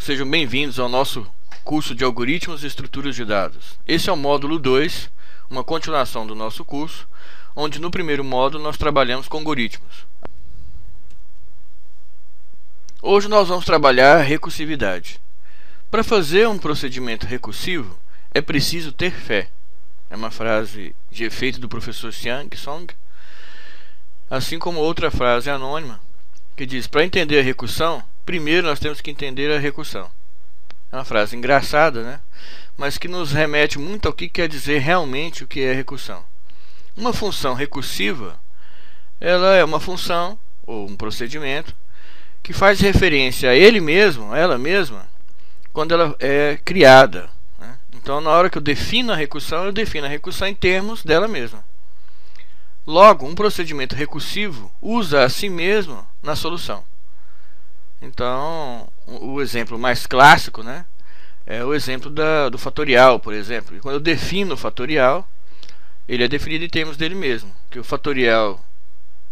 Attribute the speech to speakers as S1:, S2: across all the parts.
S1: sejam bem-vindos ao nosso curso de Algoritmos e Estruturas de Dados. Esse é o módulo 2, uma continuação do nosso curso, onde no primeiro módulo nós trabalhamos com algoritmos. Hoje nós vamos trabalhar a recursividade. Para fazer um procedimento recursivo, é preciso ter fé. É uma frase de efeito do professor Xiang Song, assim como outra frase anônima, que diz: para entender a recursão, primeiro nós temos que entender a recursão. É uma frase engraçada, né? Mas que nos remete muito ao que quer dizer realmente o que é recursão. Uma função recursiva, ela é uma função ou um procedimento que faz referência a ele mesmo, a ela mesma, quando ela é criada, né? Então, na hora que eu defino a recursão em termos dela mesma. Logo, um procedimento recursivo usa a si mesmo na solução. Então, o exemplo mais clássico, né, é o exemplo do fatorial, por exemplo. E quando eu defino o fatorial, ele é definido em termos dele mesmo, que o fatorial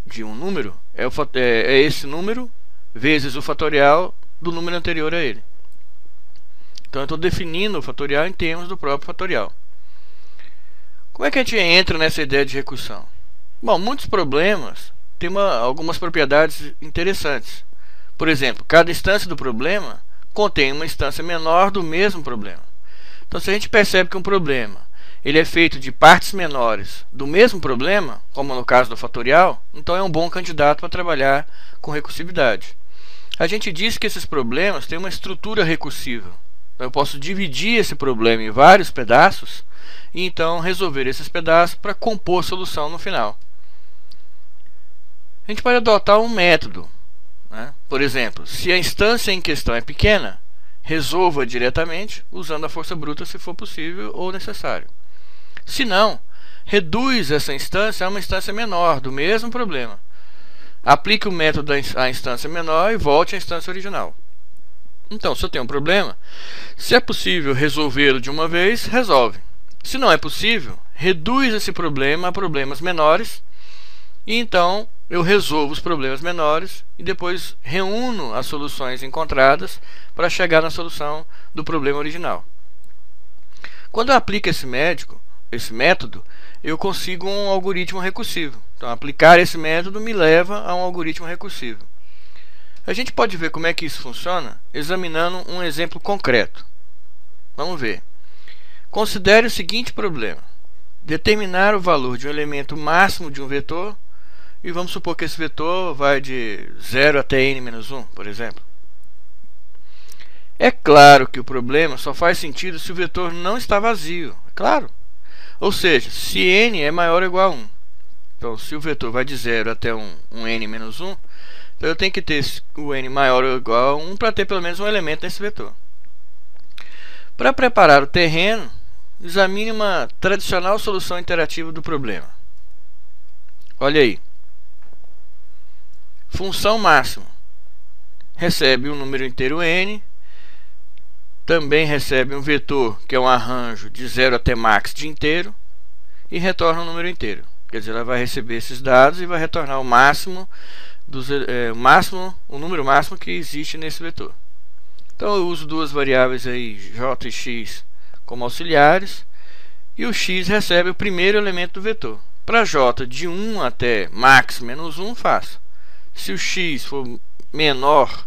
S1: de um número é esse número vezes o fatorial do número anterior a ele. Então eu estou definindo o fatorial em termos do próprio fatorial. Como é que a gente entra nessa ideia de recursão? Bom, muitos problemas têm algumas propriedades interessantes. Por exemplo, cada instância do problema contém uma instância menor do mesmo problema. Então, se a gente percebe que um problema ele é feito de partes menores do mesmo problema, como no caso do fatorial, então é um bom candidato para trabalhar com recursividade. A gente diz que esses problemas têm uma estrutura recursiva. Então, eu posso dividir esse problema em vários pedaços e então resolver esses pedaços para compor a solução no final. A gente pode adotar um método, né? Por exemplo, se a instância em questão é pequena, resolva diretamente usando a força bruta se for possível ou necessário. Se não, reduz essa instância a uma instância menor do mesmo problema. Aplique o método à instância menor e volte à instância original. Então, se eu tenho um problema, se é possível resolvê-lo de uma vez, resolve. Se não é possível, reduz esse problema a problemas menores e então eu resolvo os problemas menores e depois reúno as soluções encontradas para chegar na solução do problema original. Quando eu aplico esse método, eu consigo um algoritmo recursivo. Então, aplicar esse método me leva a um algoritmo recursivo. A gente pode ver como é que isso funciona examinando um exemplo concreto. Vamos ver. Considere o seguinte problema: determinar o valor de um elemento máximo de um vetor, e vamos supor que esse vetor vai de 0 até n-1, por exemplo. É claro que o problema só faz sentido se o vetor não está vazio, é claro. Ou seja, se n é maior ou igual a 1. Então, se o vetor vai de 0 até um n-1, então eu tenho que ter o n maior ou igual a 1 para ter pelo menos um elemento nesse vetor. Para preparar o terreno, examine uma tradicional solução interativa do problema. Olha aí. Função máxima recebe um número inteiro n, também recebe um vetor que é um arranjo de 0 até max de inteiro e retorna um número inteiro. Quer dizer, ela vai receber esses dados e vai retornar o máximo o número máximo que existe nesse vetor. Então eu uso duas variáveis aí, j e x, como auxiliares, e o x recebe o primeiro elemento do vetor. Para j de 1 até max menos 1, faço. Se o x for menor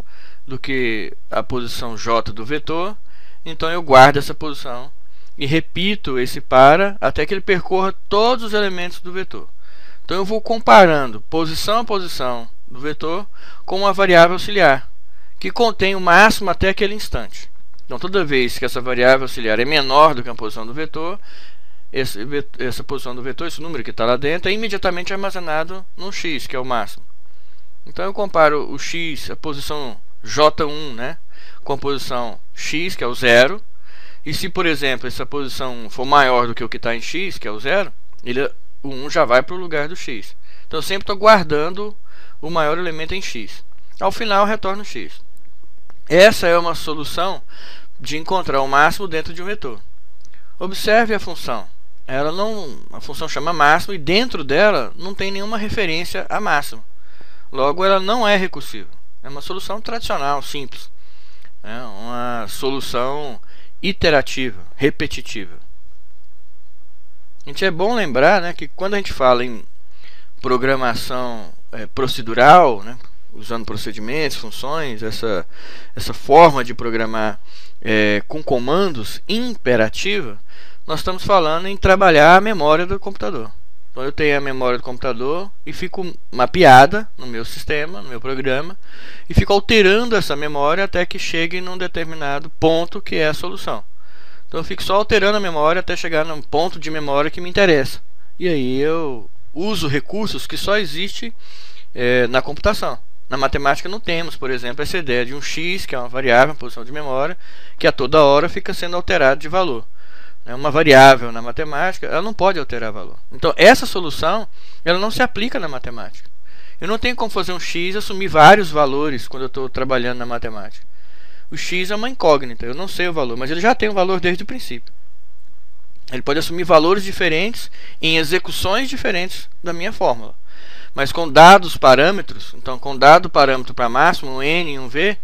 S1: do que a posição j do vetor, então eu guardo essa posição e repito esse para até que ele percorra todos os elementos do vetor. Então eu vou comparando posição a posição do vetor com uma variável auxiliar, que contém o máximo até aquele instante. Então toda vez que essa variável auxiliar é menor do que a posição do vetor, essa posição do vetor, esse número que está lá dentro, é imediatamente armazenado no x, que é o máximo. Então eu comparo o x, a posição j1, né, com a posição x, que é o 0. E se, por exemplo, essa posição for maior do que o que está em x, que é o 0, o 1 já vai para o lugar do x. Então eu sempre estou guardando o maior elemento em x. Ao final, retorno x. Essa é uma solução de encontrar o máximo dentro de um vetor. Observe a função. A função chama máximo e dentro dela não tem nenhuma referência a máximo. Logo, ela não é recursiva. É uma solução tradicional, simples. né? Uma solução iterativa, repetitiva. A gente é bom lembrar, né, que quando a gente fala em programação procedural, né, usando procedimentos, funções, essa forma de programar com comandos imperativa, nós estamos falando em trabalhar a memória do computador. Então eu tenho a memória do computador e fico mapeada no meu sistema, no meu programa, e fico alterando essa memória até que chegue num determinado ponto que é a solução. Então eu fico só alterando a memória até chegar num ponto de memória que me interessa. E aí eu uso recursos que só existem na computação. Na matemática não temos, por exemplo, essa ideia de um x, que é uma variável, uma posição de memória, que a toda hora fica sendo alterado de valor. Uma variável na matemática, ela não pode alterar valor. Então essa solução, ela não se aplica na matemática. Eu não tenho como fazer um x e assumir vários valores quando eu estou trabalhando na matemática. O x é uma incógnita, eu não sei o valor, mas ele já tem um valor desde o princípio. Ele pode assumir valores diferentes em execuções diferentes da minha fórmula. Mas com dados parâmetros, então com dado parâmetro para máximo, um n e um v,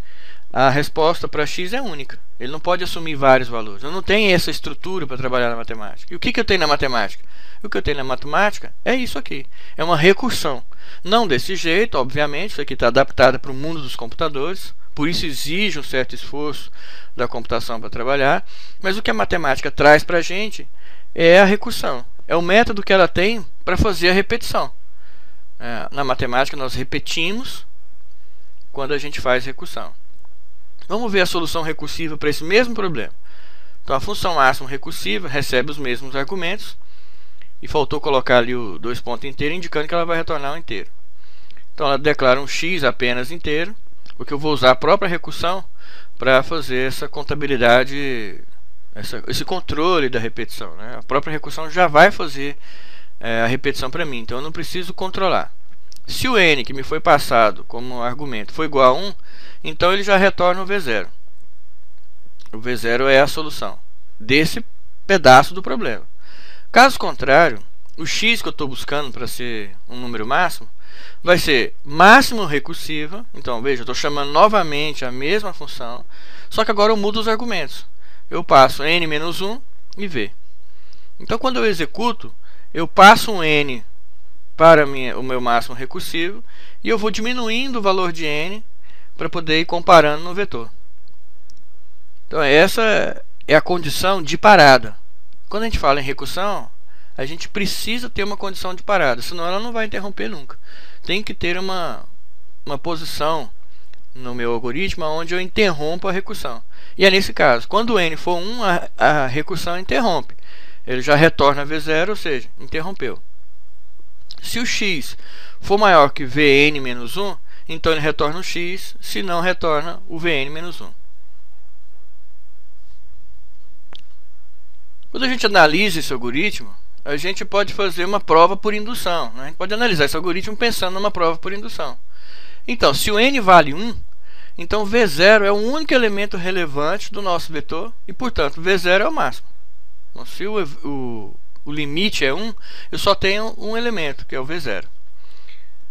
S1: a resposta para x é única. Ele não pode assumir vários valores. Eu não tenho essa estrutura para trabalhar na matemática. E o que eu tenho na matemática? O que eu tenho na matemática é isso aqui. É uma recursão. Não desse jeito, obviamente. Isso aqui está adaptado para o mundo dos computadores. Por isso exige um certo esforço da computação para trabalhar. Mas o que a matemática traz para a gente é a recursão. É o método que ela tem para fazer a repetição. Na matemática nós repetimos quando a gente faz recursão. Vamos ver a solução recursiva para esse mesmo problema. Então a função máxima recursiva recebe os mesmos argumentos. E faltou colocar ali o dois pontos inteiro, indicando que ela vai retornar um inteiro. Então ela declara um x apenas inteiro, porque eu vou usar a própria recursão para fazer essa contabilidade, esse controle da repetição, né? A própria recursão já vai fazer a repetição para mim, então eu não preciso controlar. Se o n que me foi passado como argumento for igual a 1, então ele já retorna o v0. O v0 é a solução desse pedaço do problema. Caso contrário, o x que eu estou buscando para ser um número máximo vai ser máximo recursiva. Então veja, eu estou chamando novamente a mesma função, só que agora eu mudo os argumentos. Eu passo n menos 1 e v. Então quando eu executo, eu passo um n para o meu máximo recursivo e eu vou diminuindo o valor de n para poder ir comparando no vetor. Então essa é a condição de parada. Quando a gente fala em recursão, a gente precisa ter uma condição de parada, senão ela não vai interromper nunca. Tem que ter uma posição no meu algoritmo onde eu interrompo a recursão. E é nesse caso, quando o n for 1, a recursão interrompe. Ele já retorna v0, ou seja, interrompeu. Se o x for maior que vn menos 1, então ele retorna o x, se não retorna o vn menos 1. Quando a gente analisa esse algoritmo, a gente pode fazer uma prova por indução, né? A gente pode analisar esse algoritmo pensando numa prova por indução. Então, se o n vale 1, então v0 é o único elemento relevante do nosso vetor e, portanto, v0 é o máximo. Então, se o limite é 1, eu só tenho um elemento, que é o v0.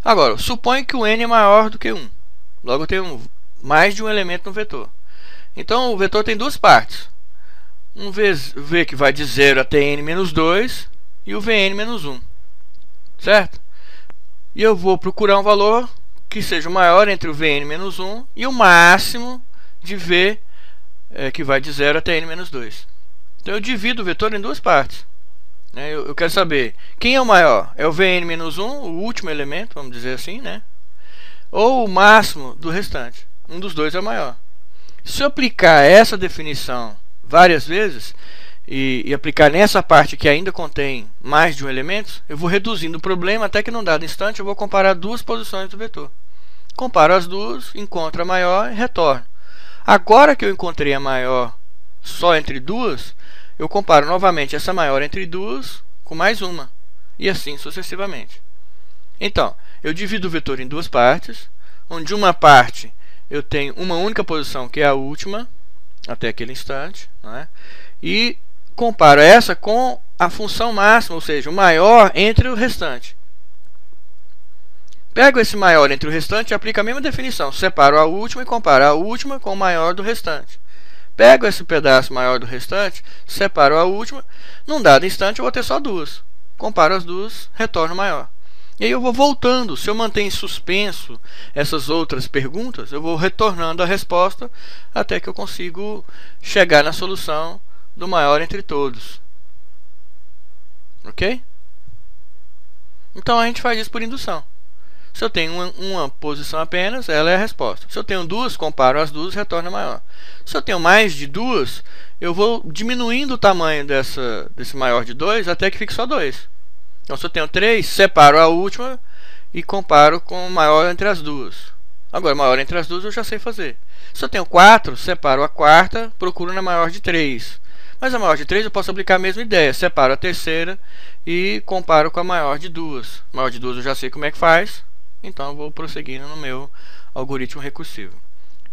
S1: Agora, suponho que o n é maior do que 1. Logo, eu tenho mais de um elemento no vetor. Então, o vetor tem duas partes. Um v que vai de 0 até n menos 2 e o vn menos 1. Certo? E eu vou procurar um valor que seja o maior entre o vn menos 1 e o máximo de v que vai de 0 até n menos 2. Então eu divido o vetor em duas partes. Eu quero saber quem é o maior. É o vn menos 1, o último elemento, vamos dizer assim, né? Ou o máximo do restante. Um dos dois é o maior. Se eu aplicar essa definição várias vezes e aplicar nessa parte que ainda contém mais de um elemento, eu vou reduzindo o problema até que num dado instante eu vou comparar duas posições do vetor. Comparo as duas, encontro a maior e retorno. Agora que eu encontrei a maior só entre duas, eu comparo novamente essa maior entre duas com mais uma, e assim sucessivamente. Então, eu divido o vetor em duas partes, onde uma parte eu tenho uma única posição, que é a última, até aquele instante, não é? E comparo essa com a função máxima, ou seja, o maior entre o restante. Pego esse maior entre o restante e aplico a mesma definição. Separo a última e comparo a última com o maior do restante. Pego esse pedaço maior do restante, separo a última. Num dado instante eu vou ter só duas. Comparo as duas, retorno o maior. E aí eu vou voltando. Se eu manter em suspenso essas outras perguntas, eu vou retornando a resposta até que eu consigo chegar na solução do maior entre todos. Ok? Então a gente faz isso por indução. Se eu tenho uma posição apenas, ela é a resposta. Se eu tenho duas, comparo as duas, retorno a maior. Se eu tenho mais de duas, eu vou diminuindo o tamanho desse maior de 2 até que fique só 2. Então, se eu tenho 3, separo a última e comparo com o maior entre as duas. Agora, o maior entre as duas eu já sei fazer. Se eu tenho 4, separo a quarta, procuro na maior de 3. Mas a maior de 3 eu posso aplicar a mesma ideia. Separo a terceira e comparo com a maior de 2. A maior de 2 eu já sei como é que faz. Então eu vou prosseguindo no meu algoritmo recursivo.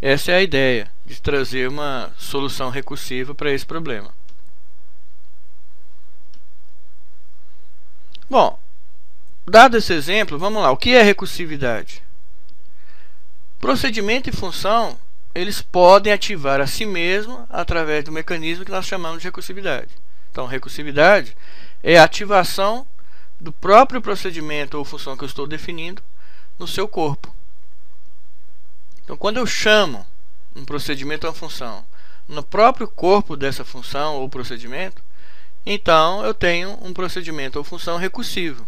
S1: Essa é a ideia de trazer uma solução recursiva para esse problema. Bom, dado esse exemplo, vamos lá. O que é recursividade? Procedimento e função, eles podem ativar a si mesmo através do mecanismo que nós chamamos de recursividade. Então, recursividade é a ativação do próprio procedimento ou função que eu estou definindo no seu corpo. Então, quando eu chamo um procedimento ou uma função no próprio corpo dessa função ou procedimento, então eu tenho um procedimento ou função recursivo.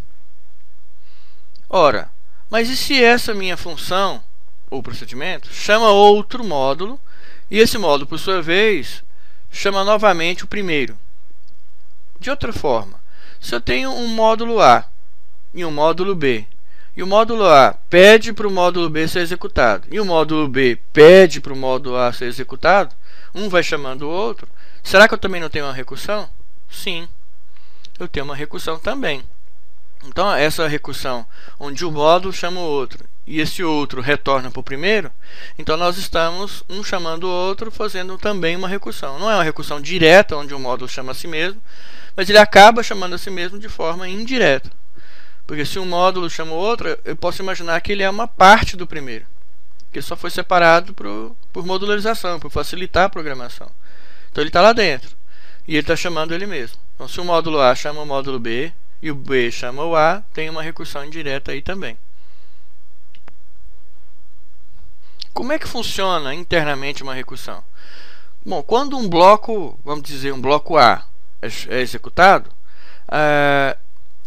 S1: Ora, mas e se essa minha função ou procedimento chama outro módulo e esse módulo, por sua vez, chama novamente o primeiro? De outra forma, se eu tenho um módulo A e um módulo B, e o módulo A pede para o módulo B ser executado, e o módulo B pede para o módulo A ser executado, um vai chamando o outro, será que eu também não tenho uma recursão? Sim, eu tenho uma recursão também. Então, essa recursão, onde o módulo chama o outro, e esse outro retorna para o primeiro, então nós estamos um chamando o outro, fazendo também uma recursão. Não é uma recursão direta, onde o módulo chama a si mesmo, mas ele acaba chamando a si mesmo de forma indireta. Porque se um módulo chama o outro, eu posso imaginar que ele é uma parte do primeiro, que só foi separado por modularização, por facilitar a programação. Então ele está lá dentro, e ele está chamando ele mesmo. Então, se o módulo A chama o módulo B, e o B chama o A, tem uma recursão indireta aí também. Como é que funciona internamente uma recursão? Bom, quando um bloco, vamos dizer um bloco A, é executado,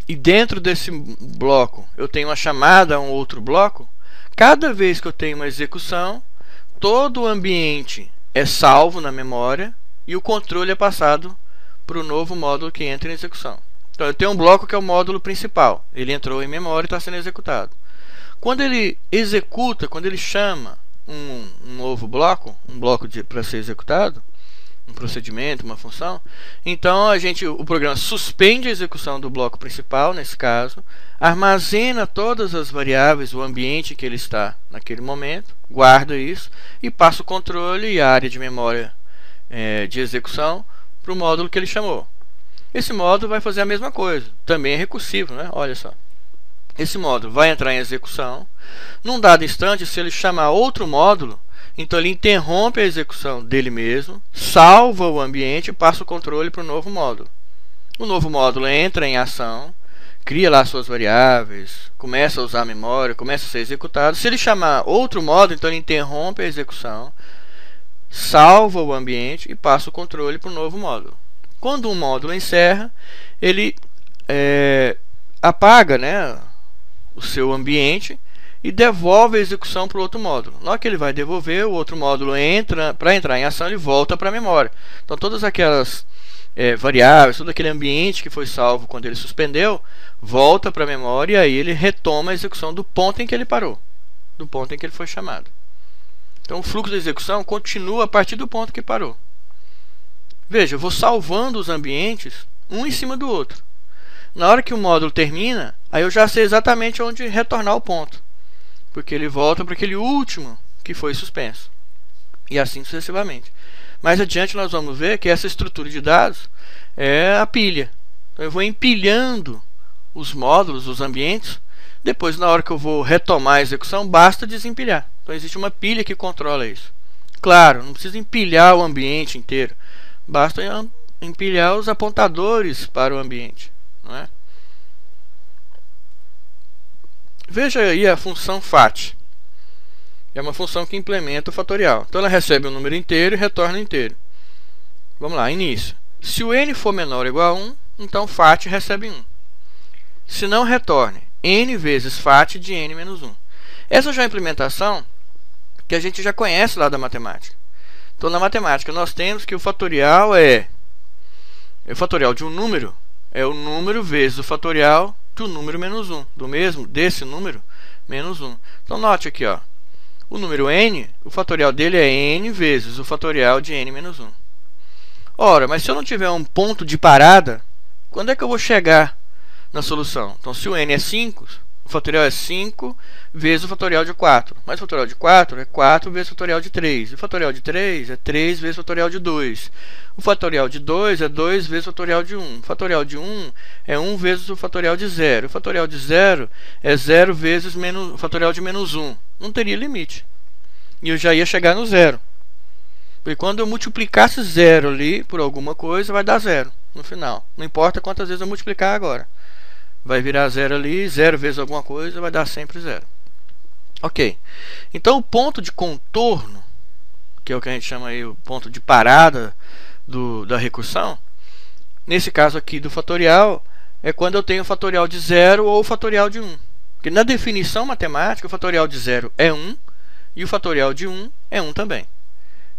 S1: e dentro desse bloco eu tenho uma chamada a um outro bloco, cada vez que eu tenho uma execução, todo o ambiente é salvo na memória e o controle é passado para o novo módulo que entra em execução. Então eu tenho um bloco que é o módulo principal, ele entrou em memória e está sendo executado. Quando ele executa, quando ele chama um novo bloco, um bloco para ser executado, um procedimento, uma função, então o programa suspende a execução do bloco principal, nesse caso, armazena todas as variáveis, o ambiente que ele está naquele momento, guarda isso e passa o controle e a área de memória de execução para o módulo que ele chamou. Esse módulo vai fazer a mesma coisa, também é recursivo, né? Olha só. Esse módulo vai entrar em execução. Num dado instante, se ele chamar outro módulo, então ele interrompe a execução dele mesmo, salva o ambiente e passa o controle para o novo módulo. O novo módulo entra em ação, cria lá suas variáveis, começa a usar a memória, começa a ser executado. Se ele chamar outro módulo, então ele interrompe a execução, salva o ambiente e passa o controle para o novo módulo. Quando um módulo encerra, ele apaga, né, o seu ambiente e devolve a execução para o outro módulo. Na hora que ele vai devolver, o outro módulo para entrar em ação, ele volta para a memória. Então todas aquelas variáveis, todo aquele ambiente que foi salvo quando ele suspendeu, volta para a memória e aí ele retoma a execução do ponto em que ele parou, do ponto em que ele foi chamado. Então o fluxo da execução continua a partir do ponto que parou. Veja, eu vou salvando os ambientes um em cima do outro. Na hora que o módulo termina, aí eu já sei exatamente onde retornar o ponto, porque ele volta para aquele último que foi suspenso, e assim sucessivamente. Mais adiante nós vamos ver que essa estrutura de dados é a pilha. Então eu vou empilhando os módulos, os ambientes, Depois, na hora que eu vou retomar a execução, basta desempilhar. Então existe uma pilha que controla isso. Claro, não precisa empilhar o ambiente inteiro. Basta empilhar os apontadores para o ambiente, não é? Veja aí a função FAT. É uma função que implementa o fatorial. Então ela recebe um número inteiro e retorna inteiro. Vamos lá, início. Se o n for menor ou igual a 1, então FAT recebe 1. Se não, retorne n vezes FAT de n menos 1. Essa já é uma implementação que a gente já conhece lá da matemática. Então, na matemática, nós temos que o fatorial o fatorial de um número é o número vezes o fatorial do número menos 1. Desse número menos 1. Então, note aqui, ó, o número n, o fatorial dele é n vezes o fatorial de n menos 1. Ora, mas se eu não tiver um ponto de parada, quando é que eu vou chegar na solução? Então, se o n é 5, o fatorial é 5 vezes o fatorial de 4. Mas o fatorial de 4 é 4 vezes o fatorial de 3. E o fatorial de 3 é 3 vezes o fatorial de 2. O fatorial de 2 é 2 vezes o fatorial de 1. O fatorial de 1 é 1 vezes o fatorial de 0. O fatorial de 0 é 0 vezes o fatorial de menos 1. Não teria limite. E eu já ia chegar no zero. Porque quando eu multiplicasse 0 ali por alguma coisa, vai dar 0 no final. Não importa quantas vezes eu multiplicar agora. Vai virar 0 ali, 0 vezes alguma coisa, vai dar sempre 0. Ok. Então, o ponto de contorno, que é o que a gente chama aí o ponto de parada da recursão, nesse caso aqui do fatorial, é quando eu tenho o fatorial de 0 ou o fatorial de 1. Porque na definição matemática, o fatorial de 0 é 1 e o fatorial de 1 é 1 também.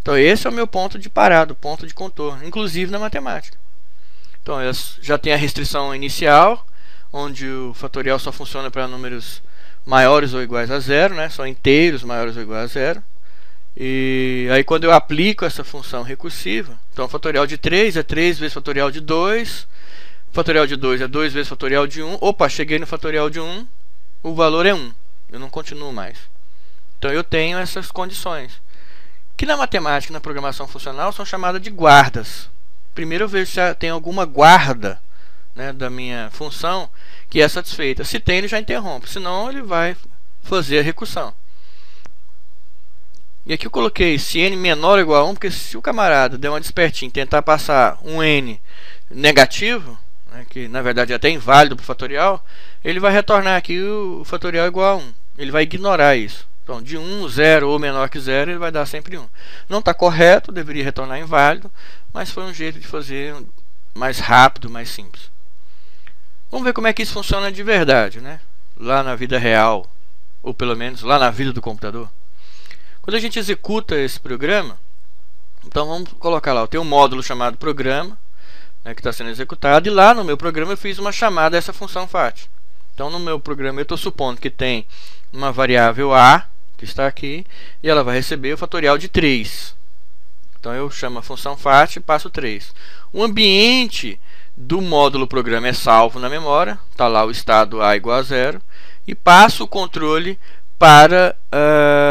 S1: Então, esse é o meu ponto de parada, o ponto de contorno, inclusive na matemática. Então, eu já tenho a restrição inicial, onde o fatorial só funciona para números maiores ou iguais a 0, né? Só inteiros maiores ou iguais a 0. E aí, quando eu aplico essa função recursiva, então o fatorial de 3 é 3 vezes o fatorial de 2, o fatorial de 2 é 2 vezes o fatorial de 1. Opa, cheguei no fatorial de 1, o valor é 1, eu não continuo mais. Então, eu tenho essas condições, que na matemática e na programação funcional são chamadas de guardas. Primeiro eu vejo se tem alguma guarda, né, da minha função que é satisfeita. Se tem, ele já interrompe, senão ele vai fazer a recursão. E aqui eu coloquei se n menor ou igual a 1, porque se o camarada der uma despertinha e tentar passar um n negativo, né, que na verdade é até inválido para o fatorial, ele vai retornar aqui o fatorial igual a 1. Ele vai ignorar isso. Então, de 1, 0 ou menor que 0, ele vai dar sempre 1. Não está correto, deveria retornar inválido, mas foi um jeito de fazer mais rápido, mais simples. Vamos ver como é que isso funciona de verdade, né? Lá na vida real, ou pelo menos lá na vida do computador. Quando a gente executa esse programa, então vamos colocar lá, eu tenho um módulo chamado programa, né, que está sendo executado, e lá no meu programa eu fiz uma chamada a essa função FAT. Então, no meu programa eu estou supondo que tem uma variável A, que está aqui, e ela vai receber o fatorial de 3. Então, eu chamo a função FAT e passo 3. O ambiente do módulo programa é salvo na memória, está lá o estado A igual a 0, e passo o controle para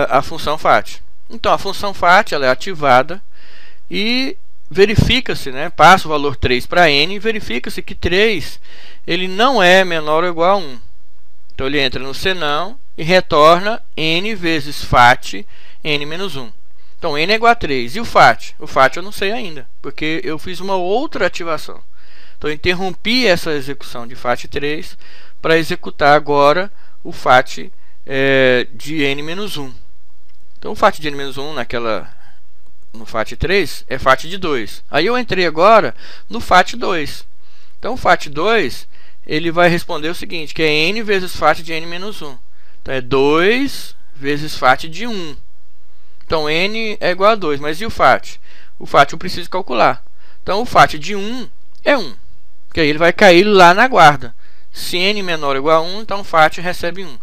S1: a função FAT. Então, a função FAT ela é ativada e verifica-se, né, passa o valor 3 para n e verifica-se que 3 ele não é menor ou igual a 1. Então, ele entra no senão e retorna n vezes FAT n menos 1. Então, n é igual a 3. E o FAT? O FAT eu não sei ainda, porque eu fiz uma outra ativação. Então, eu interrompi essa execução de FAT 3 para executar agora o FAT de n menos 1. Então, o FAT de n menos 1 no FAT 3 é FAT de 2. Aí eu entrei agora no FAT 2. Então, o FAT 2 ele vai responder o seguinte, que é n vezes FAT de n menos 1. Então, é 2 vezes FAT de 1. Então, n é igual a 2. Mas e o FAT? O FAT eu preciso calcular. Então, o FAT de 1 é 1. Porque aí ele vai cair lá na guarda. Se n menor ou igual a 1, então o FAT recebe 1.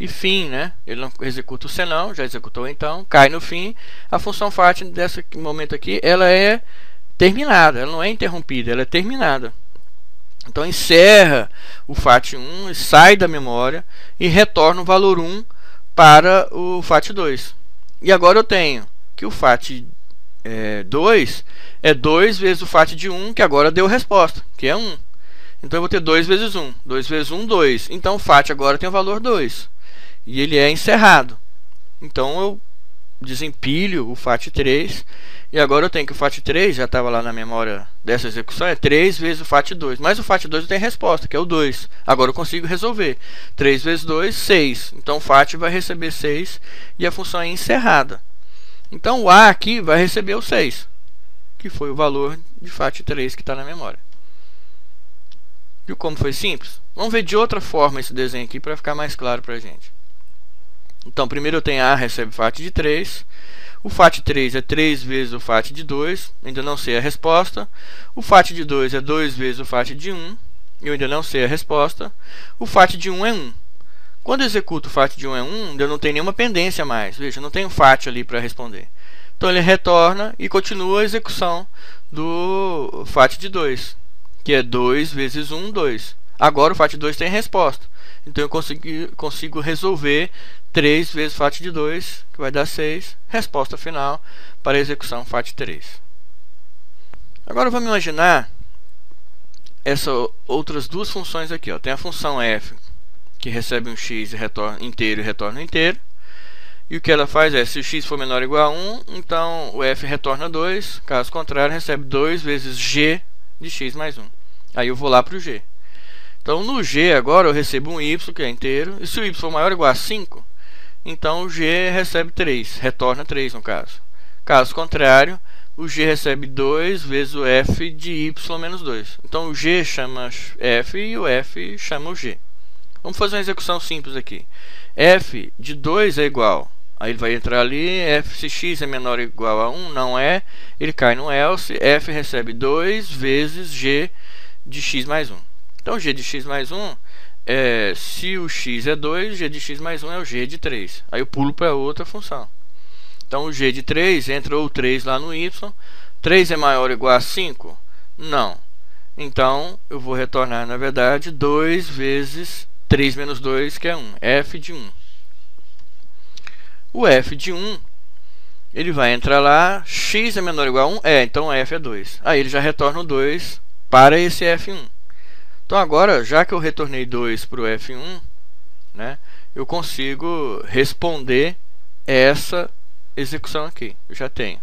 S1: E fim, né? Ele não executa o senão, já executou então, cai no fim. A função FAT desse momento aqui, ela é terminada, ela não é interrompida, ela é terminada. Então encerra o FAT 1, sai da memória e retorna o valor 1 para o FAT 2. E agora eu tenho que o FAT 2 é 2 vezes o FAT de 1, que agora deu resposta, que é 1. Então eu vou ter 2 vezes 1. 2 vezes 1, 2. Então o FAT agora tem o valor 2. E ele é encerrado. Então eu desempilho o FAT3. E agora eu tenho que o FAT3, já estava lá na memória dessa execução, é 3 vezes o FAT2. Mas o FAT2 tem resposta, que é o 2. Agora eu consigo resolver. 3 vezes 2, 6. Então o FAT vai receber 6 e a função é encerrada. Então o A aqui vai receber o 6, que foi o valor de FAT3 que está na memória. Viu como foi simples? Vamos ver de outra forma esse desenho aqui para ficar mais claro para a gente. Então, primeiro eu tenho A recebe FAT de 3. O FAT3 é 3 vezes o FAT de 2. Ainda não sei a resposta. O FAT de 2 é 2 vezes o FAT de 1. Eu ainda não sei a resposta. O FAT de 1 é 1. Quando eu executo o FAT de 1 é 1, eu não tenho nenhuma pendência mais. Veja, eu não tenho FAT ali para responder. Então ele retorna e continua a execução do FAT de 2, que é 2 vezes 1, 2. Agora o FAT2 tem resposta. Então eu consigo resolver 3 vezes FAT de 2, que vai dar 6. Resposta final para a execução FAT3. Agora vamos imaginar essas outras duas funções aqui. Tem a função f, que recebe um x inteiro e retorna inteiro. E o que ela faz é, se o x for menor ou igual a 1, então o f retorna 2. Caso contrário, recebe 2 vezes g de x mais 1. Aí eu vou lá para o g. Então no g agora eu recebo um y, que é inteiro. E se o y for maior ou igual a 5, então o g recebe 3. Retorna 3 no caso. Caso contrário, o g recebe 2 vezes o f de y menos 2. Então o g chama f e o f chama o g. Vamos fazer uma execução simples aqui. F de 2 é igual. Aí ele vai entrar ali, f se x é menor ou igual a 1, não é. Ele cai no else, f recebe 2 vezes g de x mais 1. Então g de x mais 1, se o x é 2, g de x mais 1 é o g de 3. Aí eu pulo para outra função. Então o g de 3, entra o 3 lá no y. 3 é maior ou igual a 5? Não. Então eu vou retornar, na verdade, 2 vezes 3 menos 2, que é 1. F de 1. O f de 1, ele vai entrar lá, x é menor ou igual a 1? Então f é 2. Aí ele já retorna o 2 para esse f1. Então agora, já que eu retornei 2 para o f1, né, eu consigo responder essa execução aqui. Eu já tenho.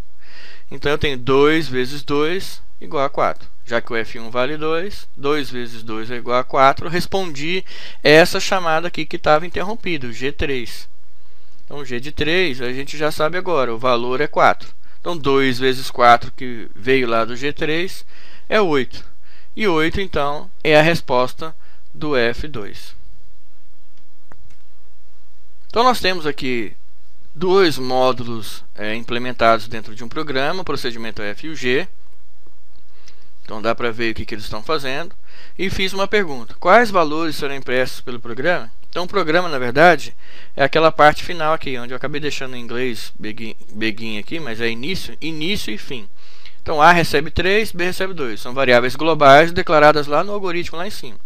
S1: Então eu tenho 2 vezes 2 igual a 4. Já que o f1 vale 2, 2 vezes 2 é igual a 4, eu respondi essa chamada aqui que estava interrompida, o g3. Então, o g de 3, a gente já sabe agora, o valor é 4. Então, 2 vezes 4, que veio lá do g3, é 8. E 8, então, é a resposta do f2. Então, nós temos aqui dois módulos implementados dentro de um programa, o procedimento f e o g. Então, dá para ver o que eles estão fazendo. E fiz uma pergunta. Quais valores serão impressos pelo programa? Então, o programa, na verdade, é aquela parte final aqui, onde eu acabei deixando em inglês begin aqui, mas é início e fim. Então, A recebe 3, B recebe 2. São variáveis globais declaradas lá no algoritmo, lá em cima.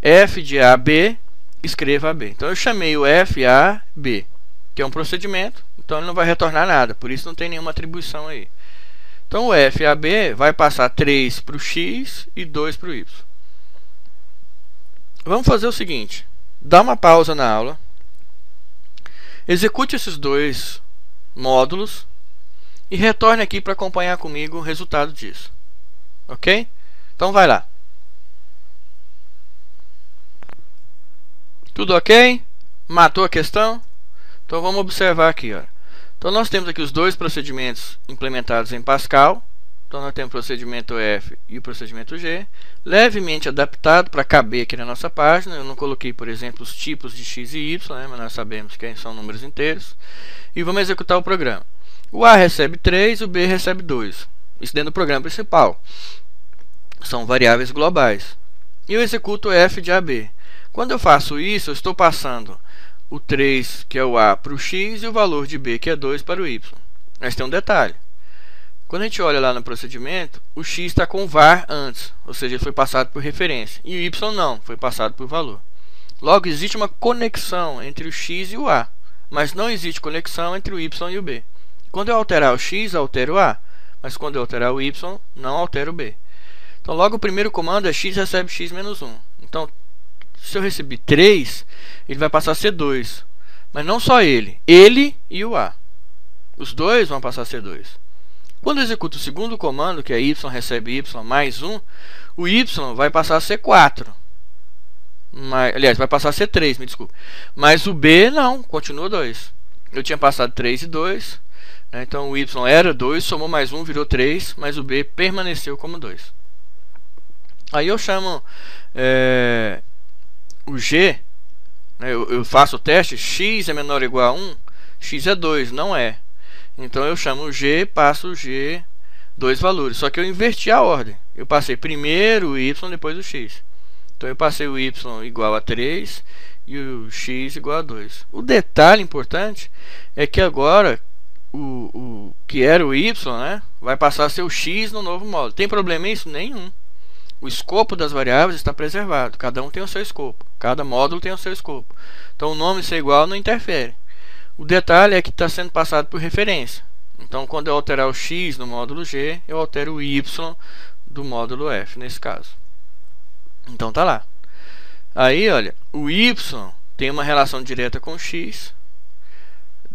S1: F de A, B, escreva AB. Então, eu chamei o F, A, B, que é um procedimento, então ele não vai retornar nada, por isso não tem nenhuma atribuição aí. Então, o F, A, B vai passar 3 para o X e 2 para o Y. Vamos fazer o seguinte. Dá uma pausa na aula, execute esses dois módulos e retorne aqui para acompanhar comigo o resultado disso. Ok? Então vai lá. Tudo ok? Matou a questão? Então vamos observar aqui. Ó. Então nós temos aqui os dois procedimentos implementados em Pascal. Então nós temos o procedimento F e o procedimento G, levemente adaptado para caber aqui na nossa página. Eu não coloquei, por exemplo, os tipos de x e y, né, mas nós sabemos que são números inteiros. E vamos executar o programa. O A recebe 3, o B recebe 2. Isso dentro do programa principal. São variáveis globais. E eu executo F de AB. Quando eu faço isso, eu estou passando o 3, que é o A, para o x, e o valor de B, que é 2, para o y. Mas tem um detalhe. Quando a gente olha lá no procedimento, o x está com var antes, ou seja, ele foi passado por referência. E o y não, foi passado por valor. Logo, existe uma conexão entre o x e o a, mas não existe conexão entre o y e o b. Quando eu alterar o x, altero o a, mas quando eu alterar o y, não altero o b. Então logo o primeiro comando é x recebe x menos 1. Então se eu receber 3, ele vai passar a ser 2. Mas não só ele e o a. Os dois vão passar a ser 2. Quando eu executo o segundo comando, que é y recebe y mais 1, o y vai passar a ser 4. Aliás, vai passar a ser 3, me desculpe. Mas o b não, continua 2. Eu tinha passado 3 e 2, né? Então o y era 2, somou mais 1, virou 3, mas o b permaneceu como 2. Aí eu chamo o g, né? Eu faço o teste, x é menor ou igual a 1, x é 2, não é. Então eu chamo o g, passo o g, dois valores. Só que eu inverti a ordem. Eu passei primeiro o y, depois o x. Então eu passei o y igual a 3 e o x igual a 2. O detalhe importante é que agora o que era o y, né, vai passar a ser o x no novo módulo. Tem problema isso? Nenhum. O escopo das variáveis está preservado. Cada um tem o seu escopo. Cada módulo tem o seu escopo. Então o nome ser igual não interfere. O detalhe é que está sendo passado por referência. Então quando eu alterar o x no módulo G, eu altero o y do módulo F, nesse caso. Então tá lá. Aí, olha, o y tem uma relação direta com o x,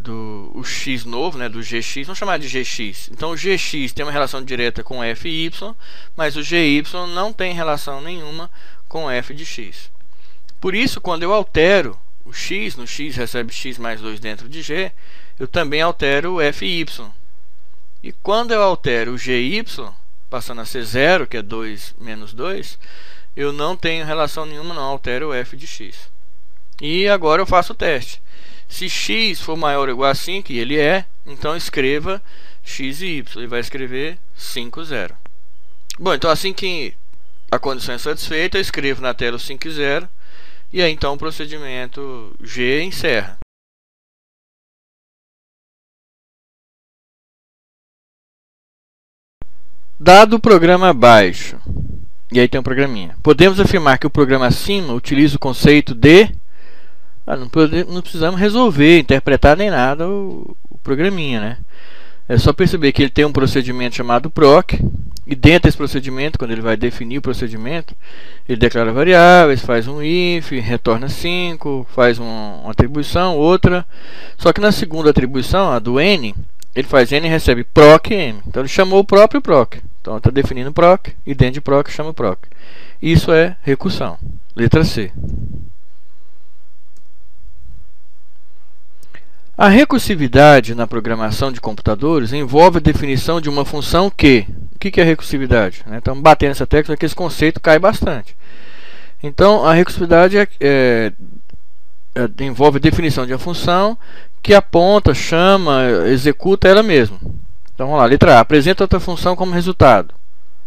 S1: o x novo, né, do gx, vamos chamar de gx. Então o gx tem uma relação direta com f e y, mas o gy não tem relação nenhuma com f de x. Por isso, quando eu altero o x, no x recebe x mais 2 dentro de g, eu também altero o f e y. E quando eu altero o gy, passando a ser 0, que é 2 menos 2, eu não tenho relação nenhuma, não altero o f de x. E agora eu faço o teste. Se x for maior ou igual a 5, e ele é, então escreva x e y. Ele vai escrever 5, 0. Bom, então assim que a condição é satisfeita, eu escrevo na tela o 5 e 0. E aí então o procedimento G encerra. Dado o programa abaixo, e aí tem um programinha, podemos afirmar que o programa acima utiliza o conceito de... não precisamos resolver, interpretar nem nada o programinha, né? É só perceber que ele tem um procedimento chamado proc, e dentro desse procedimento, quando ele vai definir o procedimento, ele declara variáveis, faz um if, retorna 5, faz uma atribuição, outra. Só que na segunda atribuição, a do n, ele faz n e recebe proc m. Então ele chamou o próprio proc. Então está definindo proc, e dentro de proc chama proc. Isso é recursão. Letra C. A recursividade na programação de computadores envolve a definição de uma função que... O que é recursividade? Estamos batendo nessa tecla que esse conceito cai bastante. Então, a recursividade envolve a definição de uma função que aponta, chama, executa ela mesma. Então, vamos lá. Letra A. Apresenta outra função como resultado.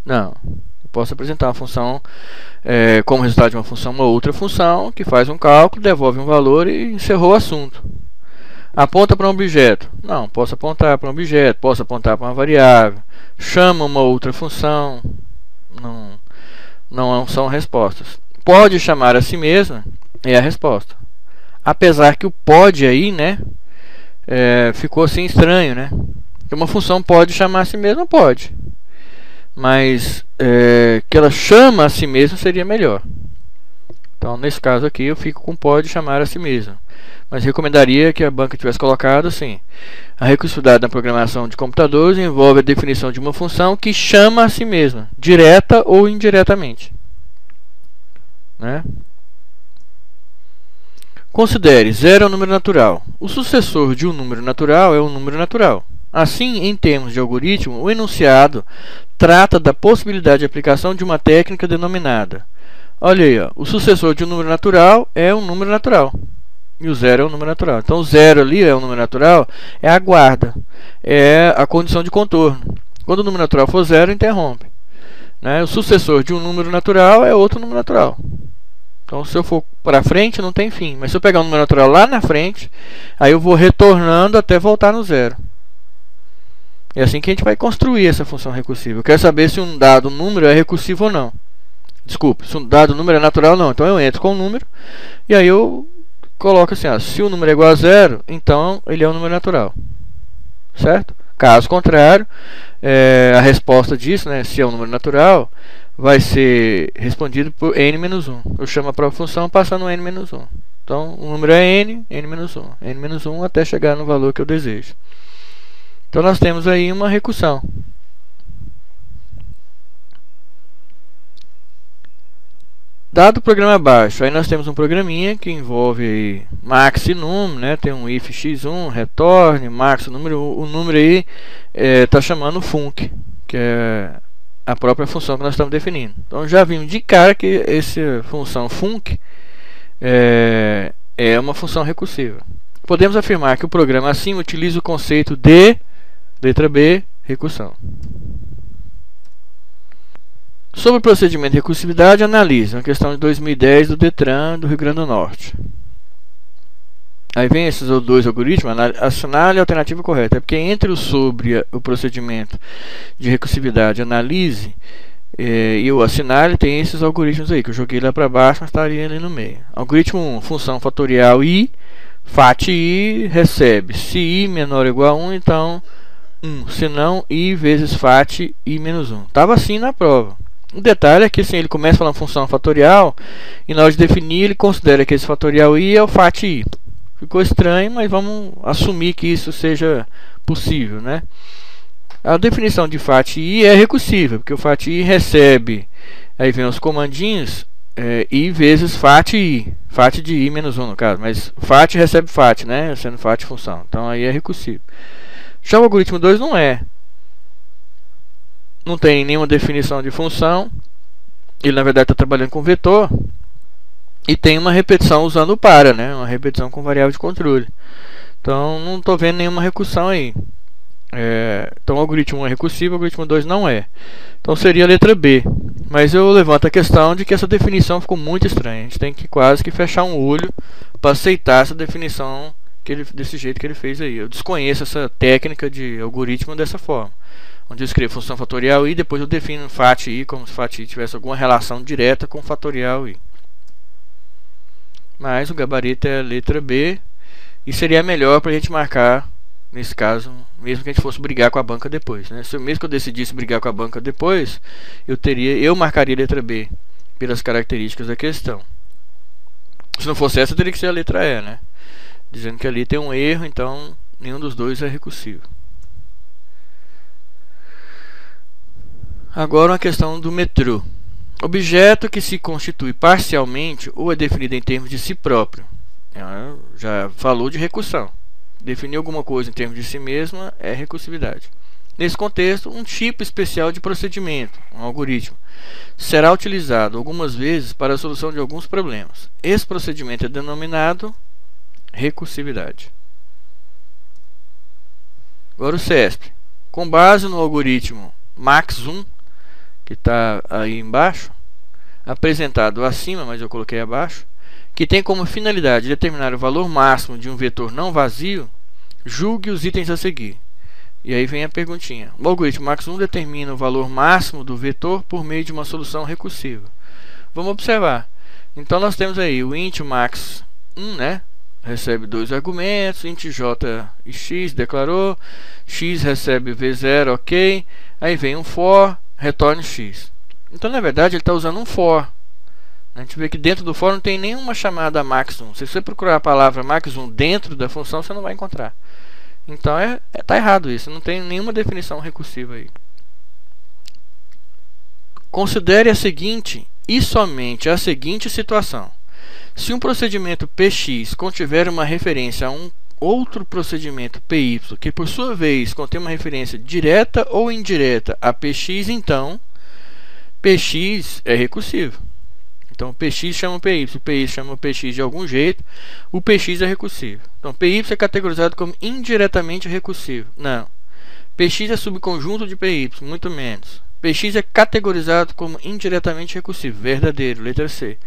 S1: Não. Eu posso apresentar uma função como resultado de uma função, uma outra função que faz um cálculo, devolve um valor e encerrou o assunto. Aponta para um objeto. Não, posso apontar para um objeto, posso apontar para uma variável. Chama uma outra função. Não são respostas. Pode chamar a si mesma é a resposta. Apesar que o pode aí, né, ficou assim estranho, né? Que uma função pode chamar a si mesma, pode. Mas que ela chama a si mesma seria melhor. Então, nesse caso aqui, eu fico com pode chamar a si mesma. Mas recomendaria que a banca tivesse colocado assim: a recursividade na programação de computadores envolve a definição de uma função que chama a si mesma, direta ou indiretamente, né? Considere 0 é um número natural. O sucessor de um número natural é um número natural. Assim, em termos de algoritmo, o enunciado trata da possibilidade de aplicação de uma técnica denominada... Olha aí, ó, o sucessor de um número natural é um número natural. E o 0 é um número natural. Então o 0 ali é um número natural, é a guarda, é a condição de contorno. Quando o número natural for 0, interrompe, né? O sucessor de um número natural é outro número natural. Então se eu for para frente, não tem fim. Mas se eu pegar um número natural lá na frente, aí eu vou retornando até voltar no 0. É assim que a gente vai construir essa função recursiva. Eu quero saber se um dado número é recursivo ou não. Desculpe, se um dado número é natural ou não. Então eu entro com o número e aí eu coloco assim, ó, se o número é igual a 0, então ele é um número natural, certo? Caso contrário, a resposta disso, né, se é um número natural, vai ser respondido por n-1. Eu chamo a própria função passando n-1. Então, o número é n-1, n-1 até chegar no valor que eu desejo. Então, nós temos aí uma recursão. Dado o programa abaixo, aí nós temos um programinha que envolve aí max e num, né? Tem um if x1, retorne, max, o número aí está chamando func, que é a própria função que nós estamos definindo. Então já vimos de cara que essa função func é uma função recursiva. Podemos afirmar que o programa acima utiliza o conceito de, letra B, recursão. Sobre o procedimento de recursividade, analise uma questão de 2010 do DETRAN do Rio Grande do Norte. Aí vem esses dois algoritmos, assinale a alternativa correta. É porque entre o sobre o procedimento de recursividade, analise e o assinale, tem esses algoritmos aí, que eu joguei lá para baixo, mas estaria ali no meio. Algoritmo 1, função fatorial i, fat i, recebe se i menor ou igual a 1, então 1, se não i vezes fat i menos 1. Estava assim na prova. O detalhe é que assim, ele começa falando função fatorial e na hora de definir ele considera que esse fatorial i é o fat i. Ficou estranho, mas vamos assumir que isso seja possível, né? A definição de fat i é recursiva, porque o fat i recebe, aí vem os comandinhos, i vezes fat i, fat de i menos 1 no caso, mas fat recebe fat, né? Sendo fat função, então aí é recursivo. Já o algoritmo 2 não é. Não tem nenhuma definição de função. Ele na verdade está trabalhando com vetor. E tem uma repetição usando o para, né? Uma repetição com variável de controle. Então não estou vendo nenhuma recursão aí. Então o algoritmo 1 é recursivo, o algoritmo 2 não é. Então seria a letra B. Mas eu levanto a questão de que essa definição ficou muito estranha. A gente tem que quase que fechar um olho para aceitar essa definição desse jeito que ele fez aí. Eu desconheço essa técnica de algoritmo dessa forma, onde eu escrevo função fatorial i, depois eu defino fat i como se fat i tivesse alguma relação direta com fatorial i. Mas o gabarito é a letra B e seria melhor para a gente marcar, nesse caso, mesmo que a gente fosse brigar com a banca depois, né? Mesmo que eu decidisse brigar com a banca depois, eu marcaria a letra B pelas características da questão. Se não fosse essa, teria que ser a letra E, né? Dizendo que ali tem um erro, então nenhum dos dois é recursivo. Agora uma questão do metrô. Objeto que se constitui parcialmente ou é definido em termos de si próprio. Já falou de recursão. Definir alguma coisa em termos de si mesma é recursividade. Nesse contexto, um tipo especial de procedimento, um algoritmo, será utilizado algumas vezes para a solução de alguns problemas. Esse procedimento é denominado recursividade. Agora o CESP. Com base no algoritmo max1, que está aí embaixo, apresentado acima, mas eu coloquei abaixo, que tem como finalidade determinar o valor máximo de um vetor não vazio, julgue os itens a seguir. E aí vem a perguntinha. O algoritmo max1 determina o valor máximo do vetor por meio de uma solução recursiva. Vamos observar. Então nós temos aí o int max1, né? Recebe dois argumentos, int j e x declarou, x recebe v0, ok. Aí vem um for, retorne x. Então na verdade ele está usando um for. A gente vê que dentro do for não tem nenhuma chamada max1. Se você procurar a palavra max1 dentro da função, você não vai encontrar. Então tá errado isso, não tem nenhuma definição recursiva aí. Considere a seguinte e somente a seguinte situação. Se um procedimento px contiver uma referência a um outro procedimento py, que por sua vez contém uma referência direta ou indireta a px, então px é recursivo. Então px chama py chama px de algum jeito, o px é recursivo. Então py é categorizado como indiretamente recursivo. Não. Px é subconjunto de py, muito menos. Px é categorizado como indiretamente recursivo, verdadeiro, letra C.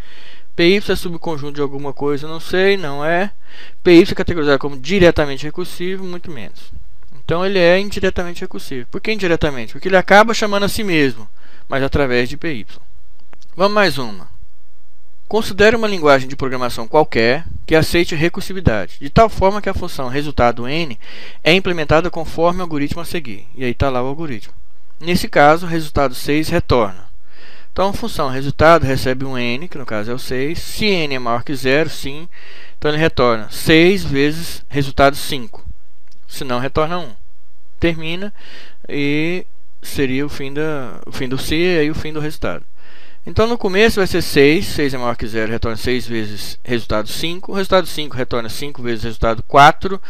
S1: Py é subconjunto de alguma coisa, não sei, não é. Py é categorizado como diretamente recursivo, muito menos. Então ele é indiretamente recursivo. Por que indiretamente? Porque ele acaba chamando a si mesmo, mas através de py. Vamos mais uma. Considere uma linguagem de programação qualquer que aceite recursividade, de tal forma que a função resultado n é implementada conforme o algoritmo a seguir. E aí está lá o algoritmo. Nesse caso, o resultado 6 retorna. Então a função resultado recebe um n, que no caso é o 6. Se n é maior que 0, sim, então ele retorna 6 vezes resultado 5. Se não, retorna 1. Termina e seria o fim do C e aí o fim do resultado. Então no começo vai ser 6, 6 é maior que 0, retorna 6 vezes resultado 5, o resultado 5 retorna 5 vezes resultado 4,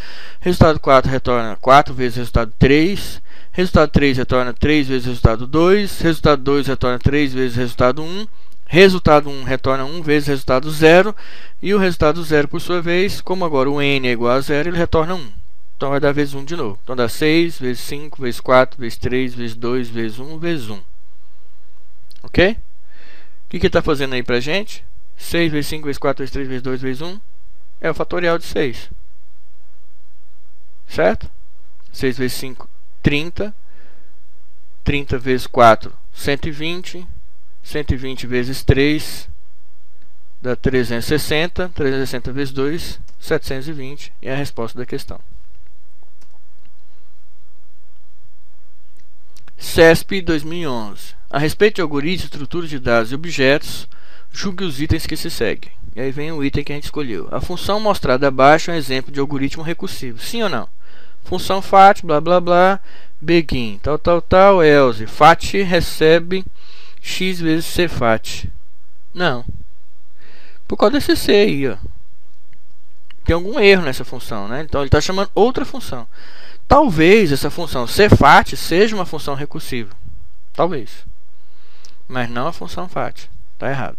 S1: resultado 4 retorna 4 vezes resultado 3, resultado 3 retorna 3 vezes resultado 2, resultado 2 retorna 3 vezes resultado 1, resultado 1 retorna 1 vezes resultado 0, e o resultado 0 por sua vez, como agora o n é igual a 0, ele retorna 1. Então vai dar vezes 1 de novo. Então dá 6 vezes 5 vezes 4 vezes 3 vezes 2 vezes 1 vezes 1. Ok? O que ele está fazendo aí pra gente? 6 vezes 5 vezes 4 vezes 3 vezes 2 vezes 1 é o fatorial de 6. Certo? 6 vezes 5, 30. 30 vezes 4, 120. 120 vezes 3 dá 360. 360 vezes 2, 720. É a resposta da questão. CESP 2011. A respeito de algoritmos, estruturas de dados e objetos, julgue os itens que se seguem. E aí vem o item que a gente escolheu. A função mostrada abaixo é um exemplo de algoritmo recursivo. Sim ou não? Função FAT, blá blá blá, begin, tal tal tal, else. FAT recebe x vezes cFAT. Não. Por causa desse C aí, ó. Tem algum erro nessa função, né? Então ele está chamando outra função. Talvez essa função cFAT seja uma função recursiva. Talvez. Mas não a função FAT. Está errado.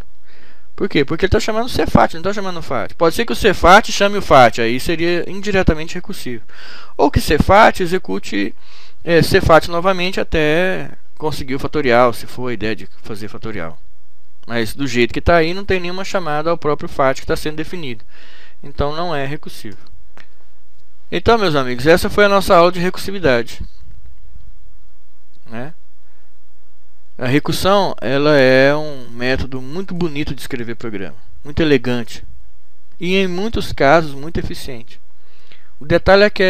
S1: Por quê? Porque ele está chamando cFAT, não está chamando FAT. Pode ser que o cFAT chame o FAT, aí seria indiretamente recursivo. Ou que cFAT execute cFAT novamente até conseguir o fatorial, se for a ideia de fazer fatorial. Mas do jeito que está aí, não tem nenhuma chamada ao próprio FAT que está sendo definido. Então não é recursivo. Então, meus amigos, essa foi a nossa aula de recursividade, né? A recursão, ela é um método muito bonito de escrever programa, muito elegante e em muitos casos muito eficiente. O detalhe é que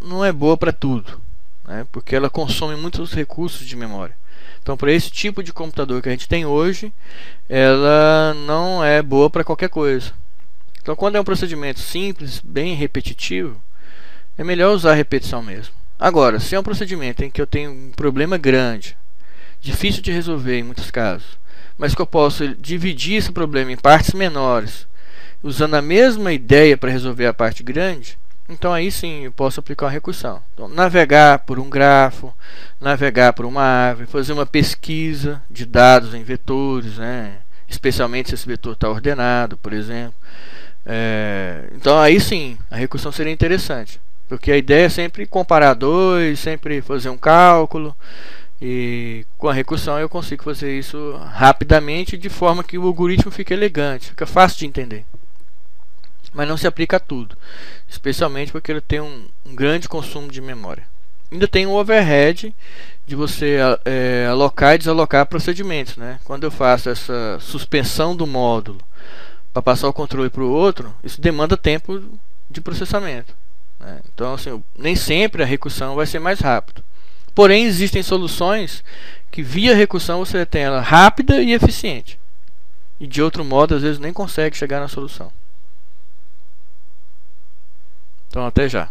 S1: não é boa para tudo, né? Porque ela consome muitos recursos de memória. Então, para esse tipo de computador que a gente tem hoje, ela não é boa para qualquer coisa. Então, quando é um procedimento simples, bem repetitivo, é melhor usar a repetição mesmo. Agora, se é um procedimento em que eu tenho um problema grande, difícil de resolver em muitos casos, mas que eu posso dividir esse problema em partes menores, usando a mesma ideia para resolver a parte grande, então aí sim eu posso aplicar uma recursão. Então, navegar por um grafo, navegar por uma árvore, fazer uma pesquisa de dados em vetores, né? Especialmente se esse vetor está ordenado, por exemplo. Então aí sim a recursão seria interessante, porque a ideia é sempre comparar dois, sempre fazer um cálculo. E com a recursão eu consigo fazer isso rapidamente, de forma que o algoritmo fique elegante, fica fácil de entender. Mas não se aplica a tudo, especialmente porque ele tem um grande consumo de memória. Ainda tem o overhead de você alocar e desalocar procedimentos, né? Quando eu faço essa suspensão do módulo para passar o controle para o outro, isso demanda tempo de processamento, né? Então, assim, nem sempre a recursão vai ser mais rápida. Porém, existem soluções que via recursão você tem ela rápida e eficiente. E de outro modo, às vezes nem consegue chegar na solução. Então, até já.